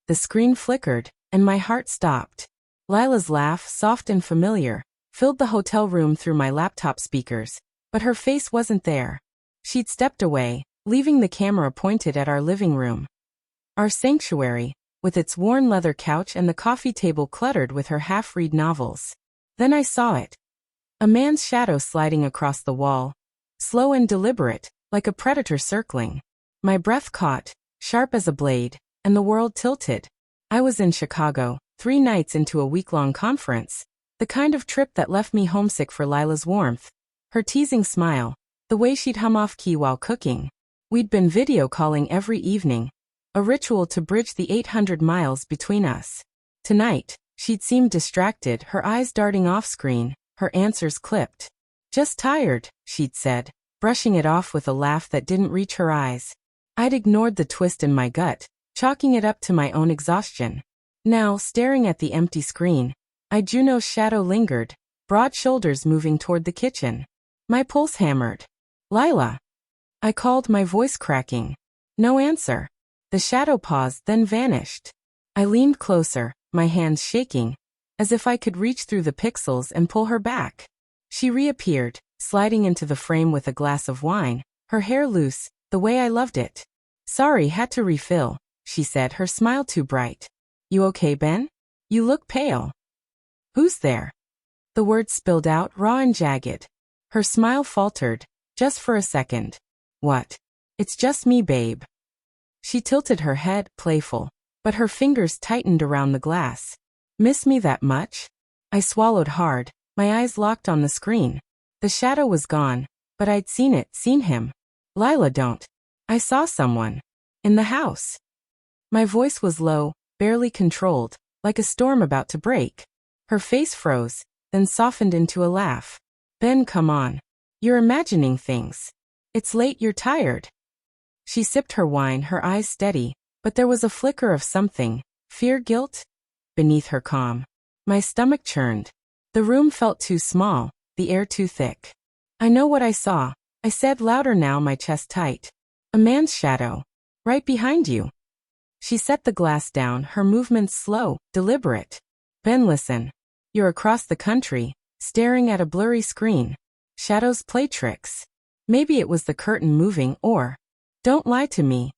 The screen flickered, and my heart stopped. Lila's laugh, soft and familiar, filled the hotel room through my laptop speakers, but her face wasn't there. She'd stepped away, leaving the camera pointed at our living room. Our sanctuary, with its worn leather couch and the coffee table cluttered with her half-read novels. Then I saw it. A man's shadow sliding across the wall. Slow and deliberate, like a predator circling. My breath caught, sharp as a blade, and the world tilted. I was in Chicago, 3 nights into a week-long conference. The kind of trip that left me homesick for Lila's warmth. Her teasing smile. The way she'd hum off-key while cooking. We'd been video calling every evening. A ritual to bridge the 800 miles between us. Tonight, she'd seemed distracted, her eyes darting off-screen, her answers clipped. "Just tired," she'd said, brushing it off with a laugh that didn't reach her eyes. I'd ignored the twist in my gut, chalking it up to my own exhaustion. Now, staring at the empty screen, Juno's shadow lingered, broad shoulders moving toward the kitchen. My pulse hammered. "Lila!" I called, my voice cracking. No answer. The shadow paused, then vanished. I leaned closer, my hands shaking, as if I could reach through the pixels and pull her back. She reappeared, sliding into the frame with a glass of wine, her hair loose, the way I loved it. "Sorry, had to refill," she said, her smile too bright. "You okay, Ben? You look pale." "Who's there?" The words spilled out, raw and jagged. Her smile faltered, just for a second. "What? It's just me, babe." She tilted her head, playful, but her fingers tightened around the glass. "Miss me that much?" I swallowed hard, my eyes locked on the screen. The shadow was gone, but I'd seen him. "Lila, don't." "I saw someone. In the house." My voice was low, barely controlled, like a storm about to break. Her face froze, then softened into a laugh. "Ben, come on. You're imagining things. It's late, you're tired." She sipped her wine, her eyes steady, but there was a flicker of something, fear, guilt, beneath her calm. My stomach churned. The room felt too small, the air too thick. "I know what I saw," I said louder now, my chest tight. "A man's shadow. Right behind you." She set the glass down, her movements slow, deliberate. "Ben, listen. You're across the country, staring at a blurry screen. Shadows play tricks. Maybe it was the curtain moving, or... Don't lie to me."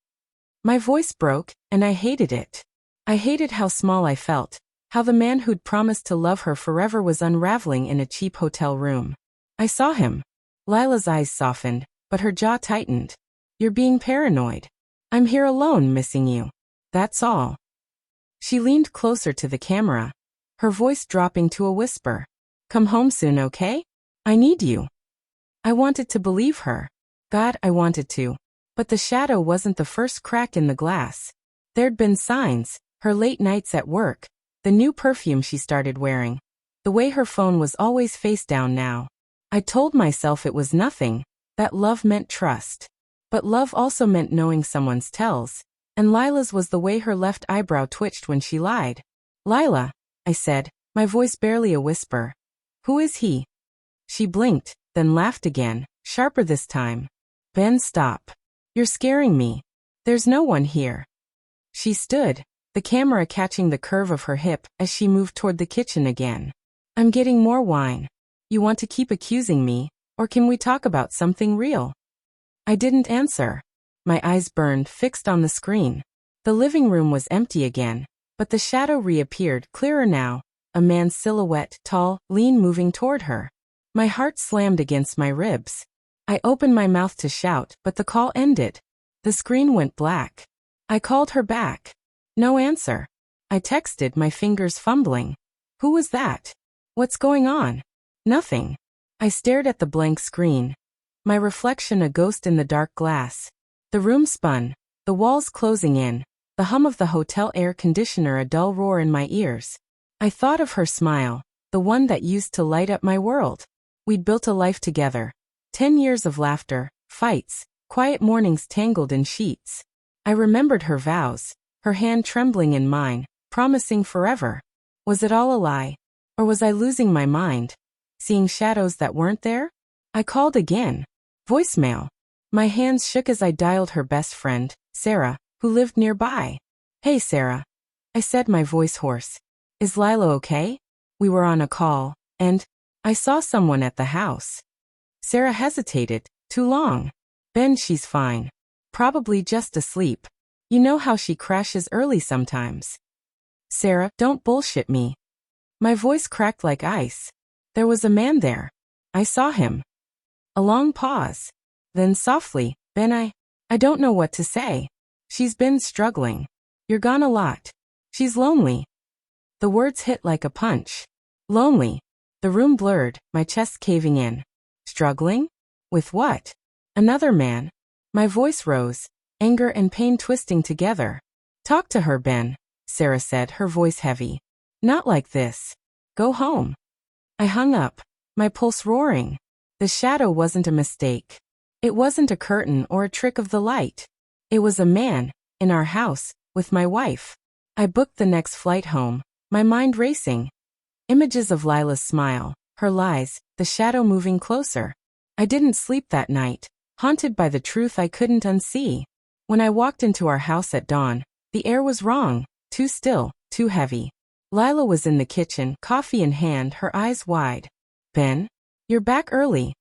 My voice broke, and I hated it. I hated how small I felt, how the man who'd promised to love her forever was unraveling in a cheap hotel room. "I saw him." Lila's eyes softened, but her jaw tightened. "You're being paranoid. I'm here alone, missing you. That's all." She leaned closer to the camera, her voice dropping to a whisper. "Come home soon, okay? I need you." I wanted to believe her. God, I wanted to. But the shadow wasn't the first crack in the glass. There'd been signs, her late nights at work, the new perfume she started wearing, the way her phone was always face down now. I told myself it was nothing, that love meant trust. But love also meant knowing someone's tells, and Lila's was the way her left eyebrow twitched when she lied. "Lila," I said, my voice barely a whisper. "Who is he?" She blinked, then laughed again, sharper this time. "Ben, stop. You're scaring me. There's no one here." She stood, the camera catching the curve of her hip as she moved toward the kitchen again. "I'm getting more wine. You want to keep accusing me, or can we talk about something real?" I didn't answer. My eyes burned, fixed on the screen. The living room was empty again, but the shadow reappeared, clearer now, a man's silhouette, tall, lean, moving toward her. My heart slammed against my ribs. I opened my mouth to shout, but the call ended. The screen went black. I called her back. No answer. I texted, my fingers fumbling. "Who was that? What's going on?" "Nothing." I stared at the blank screen. My reflection a ghost in the dark glass. The room spun, the walls closing in, the hum of the hotel air conditioner a dull roar in my ears. I thought of her smile, the one that used to light up my world. We'd built a life together. 10 years of laughter, fights, quiet mornings tangled in sheets. I remembered her vows, her hand trembling in mine, promising forever. Was it all a lie? Or was I losing my mind? Seeing shadows that weren't there? I called again. Voicemail. My hands shook as I dialed her best friend, Sarah, who lived nearby. "Hey Sarah. I said, my voice hoarse. Is Lila okay? We were on a call, and I saw someone at the house. Sarah hesitated. Too long. Ben, she's fine. Probably just asleep. You know how she crashes early sometimes. Sarah, don't bullshit me. My voice cracked like ice. There was a man there. I saw him. A long pause. Then softly, Ben, I don't know what to say. She's been struggling. You're gone a lot. She's lonely. The words hit like a punch. Lonely. The room blurred, my chest caving in. Struggling? With what? Another man. My voice rose, anger and pain twisting together. Talk to her, Ben, Sarah said, her voice heavy. Not like this. Go home. I hung up, my pulse roaring. The shadow wasn't a mistake. It wasn't a curtain or a trick of the light. It was a man, in our house, with my wife. I booked the next flight home, my mind racing. Images of Lila's smile, her lies, the shadow moving closer. I didn't sleep that night, haunted by the truth I couldn't unsee. When I walked into our house at dawn, the air was wrong, too still, too heavy. Lila was in the kitchen, coffee in hand, her eyes wide. Ben? You're back early.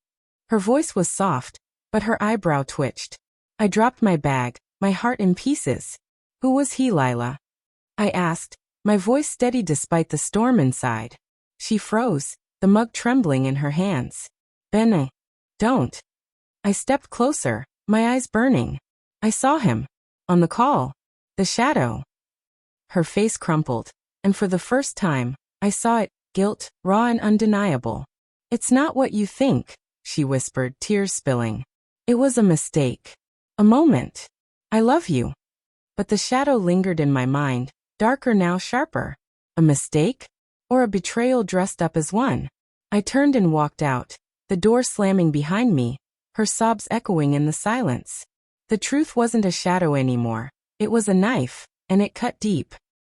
Her voice was soft, but her eyebrow twitched. I dropped my bag, my heart in pieces. Who was he, Lila? I asked, my voice steady despite the storm inside. She froze, the mug trembling in her hands. Ben, don't. I stepped closer, my eyes burning. I saw him. On the call. The shadow. Her face crumpled, and for the first time, I saw it, guilt, raw and undeniable. It's not what you think, she whispered, tears spilling. It was a mistake. A moment. I love you. But the shadow lingered in my mind, darker now, sharper. A mistake? Or a betrayal dressed up as one? I turned and walked out, the door slamming behind me, her sobs echoing in the silence. The truth wasn't a shadow anymore. It was a knife, and it cut deep.